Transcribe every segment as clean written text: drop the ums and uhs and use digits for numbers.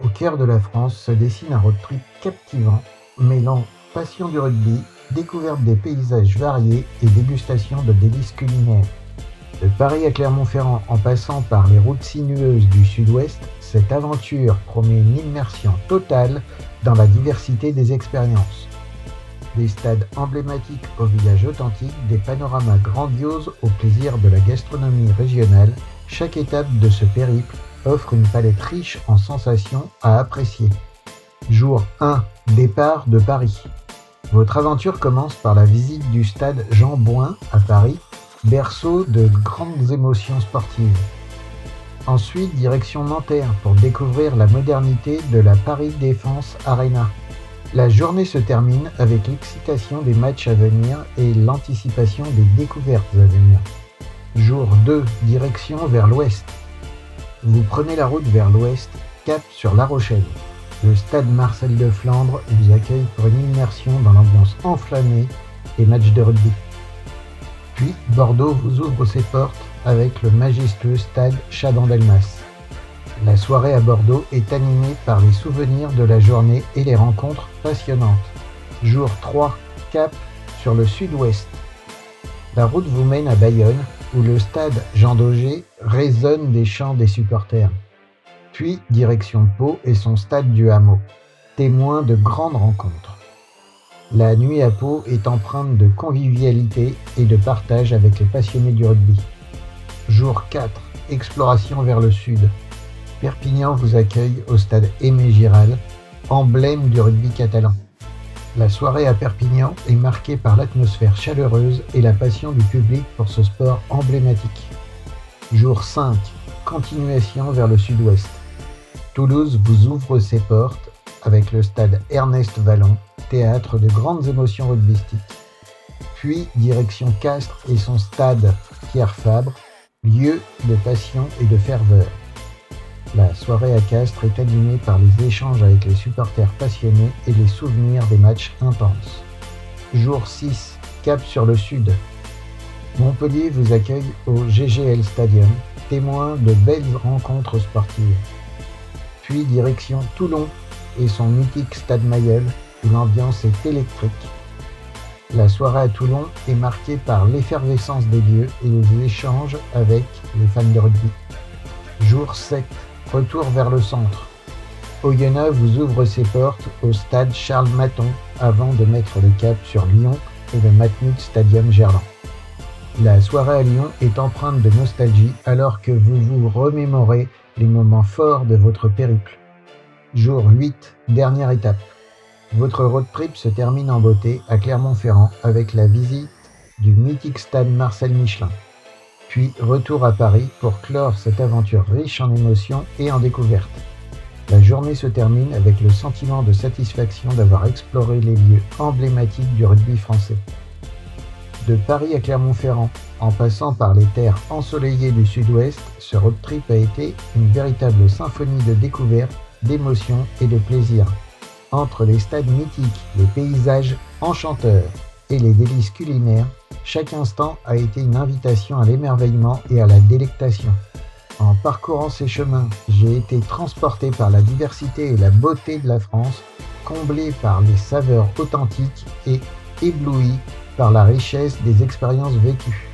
Au cœur de la France se dessine un road trip captivant, mêlant passion du rugby, découverte des paysages variés et dégustation de délices culinaires. De Paris à Clermont-Ferrand en passant par les routes sinueuses du sud-ouest, cette aventure promet une immersion totale dans la diversité des expériences. Des stades emblématiques aux villages authentiques, des panoramas grandioses au plaisir de la gastronomie régionale, chaque étape de ce périple offre une palette riche en sensations à apprécier. Jour 1. Départ de Paris. Votre aventure commence par la visite du stade Jean Bouin à Paris, berceau de grandes émotions sportives. Ensuite, direction Nanterre pour découvrir la modernité de la Paris Défense Arena. La journée se termine avec l'excitation des matchs à venir et l'anticipation des découvertes à venir. Jour 2. Direction vers l'ouest. Vous prenez la route vers l'ouest, cap sur La Rochelle. Le stade Marcel de Flandre vous accueille pour une immersion dans l'ambiance enflammée des matchs de rugby. Puis Bordeaux vous ouvre ses portes avec le majestueux stade Chaban-Delmas. La soirée à Bordeaux est animée par les souvenirs de la journée et les rencontres passionnantes. Jour 3, cap sur le sud-ouest. La route vous mène à Bayonne, où le stade Jean Daugé résonne des chants des supporters. Puis direction Pau et son stade du Hameau, témoin de grandes rencontres. La nuit à Pau est empreinte de convivialité et de partage avec les passionnés du rugby. Jour 4, exploration vers le sud. Perpignan vous accueille au stade Aimé Giral, emblème du rugby catalan. La soirée à Perpignan est marquée par l'atmosphère chaleureuse et la passion du public pour ce sport emblématique. Jour 5, continuation vers le sud-ouest. Toulouse vous ouvre ses portes avec le stade Ernest Vallon, théâtre de grandes émotions rugbystiques. Puis direction Castres et son stade Pierre Fabre, lieu de passion et de ferveur. La soirée à Castres est animée par les échanges avec les supporters passionnés et les souvenirs des matchs intenses. Jour 6, cap sur le sud. Montpellier vous accueille au GGL Stadium, témoin de belles rencontres sportives. Puis direction Toulon et son mythique stade Mayol, où l'ambiance est électrique. La soirée à Toulon est marquée par l'effervescence des lieux et les échanges avec les fans de rugby. Jour 7, retour vers le centre. Oyonnax vous ouvre ses portes au stade Charles Maton avant de mettre le cap sur Lyon et le Matmut Stadium Gerland. La soirée à Lyon est empreinte de nostalgie alors que vous vous remémorez les moments forts de votre périple. Jour 8, dernière étape. Votre road trip se termine en beauté à Clermont-Ferrand avec la visite du mythique stade Marcel Michelin. Puis retour à Paris pour clore cette aventure riche en émotions et en découvertes. La journée se termine avec le sentiment de satisfaction d'avoir exploré les lieux emblématiques du rugby français. De Paris à Clermont-Ferrand, en passant par les terres ensoleillées du sud-ouest, ce road trip a été une véritable symphonie de découvertes, d'émotions et de plaisir. Entre les stades mythiques, les paysages enchanteurs et les délices culinaires, chaque instant a été une invitation à l'émerveillement et à la délectation. En parcourant ces chemins, j'ai été transporté par la diversité et la beauté de la France, comblé par les saveurs authentiques et ébloui par la richesse des expériences vécues.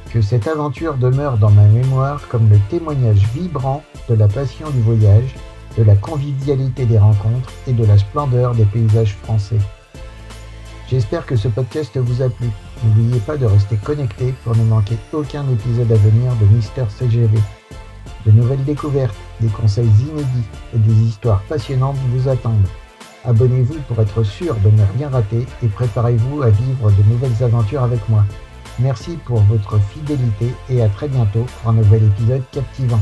Que cette aventure demeure dans ma mémoire comme le témoignage vibrant de la passion du voyage, de la convivialité des rencontres et de la splendeur des paysages français. J'espère que ce podcast vous a plu. N'oubliez pas de rester connecté pour ne manquer aucun épisode à venir de Mister CGV. De nouvelles découvertes, des conseils inédits et des histoires passionnantes vous attendent. Abonnez-vous pour être sûr de ne rien rater et préparez-vous à vivre de nouvelles aventures avec moi. Merci pour votre fidélité et à très bientôt pour un nouvel épisode captivant.